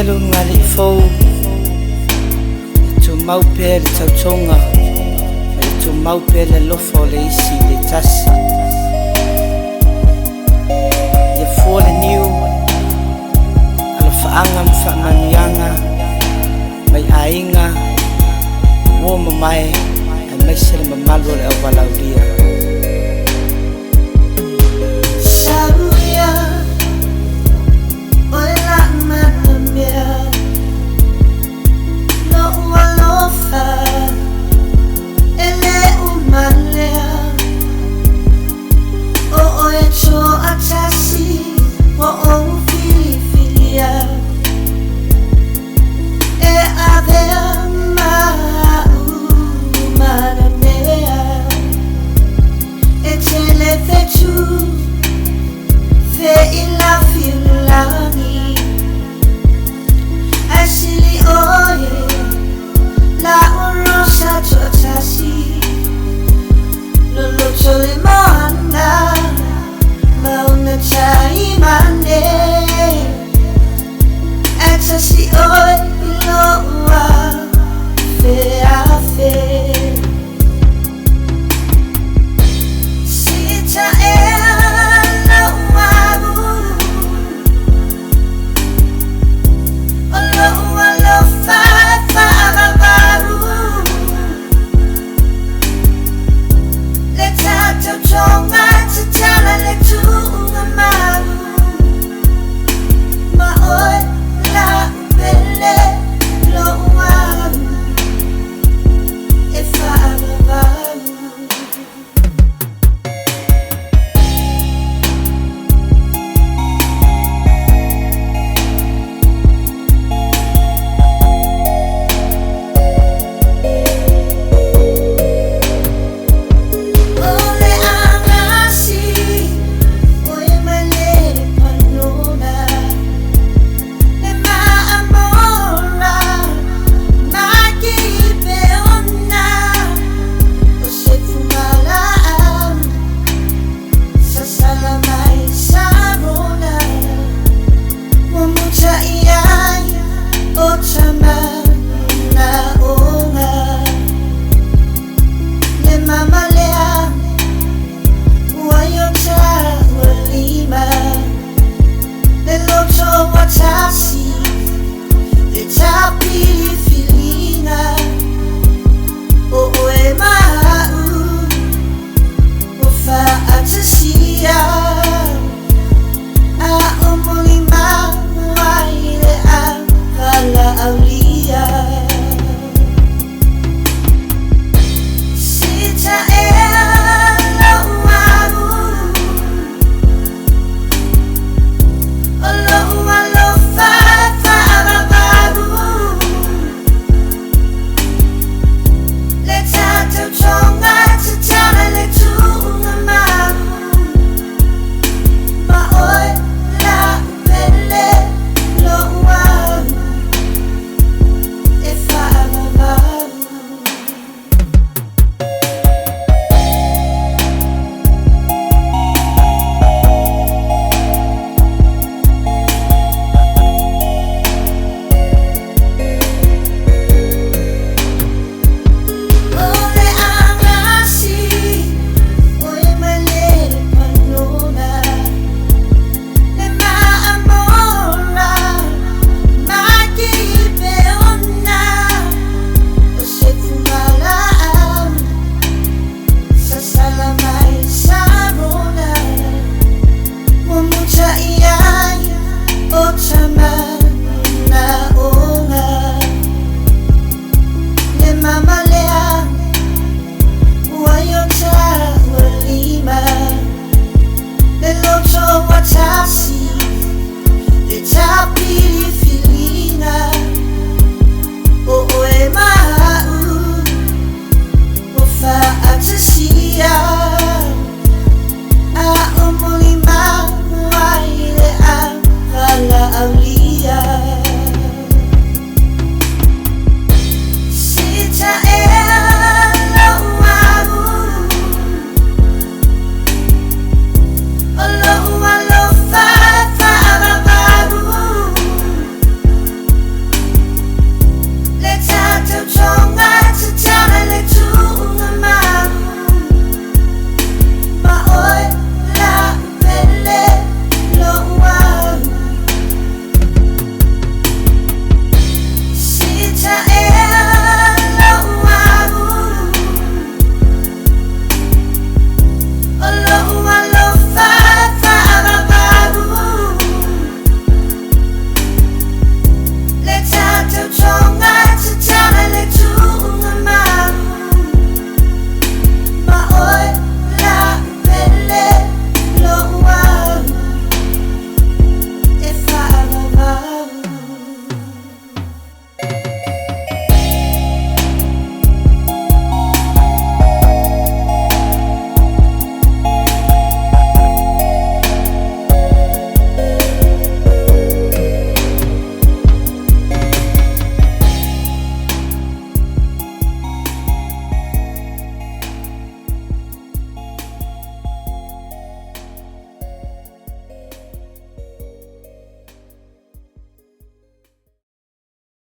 Welu ngari fou tu mau pe le tautonga tu mau pe le lofo le isi le tasi ia fua le niu ala faanga mfamanianga mai ainga wo mamae ai mai sele mamalu le awalaudia Si hoy lo va fe a fe si ta lo wabu lo fa babu le ta tonga ta le tu mabu ma hoy la belle lo wabu e fa babu Watasi, it's happy.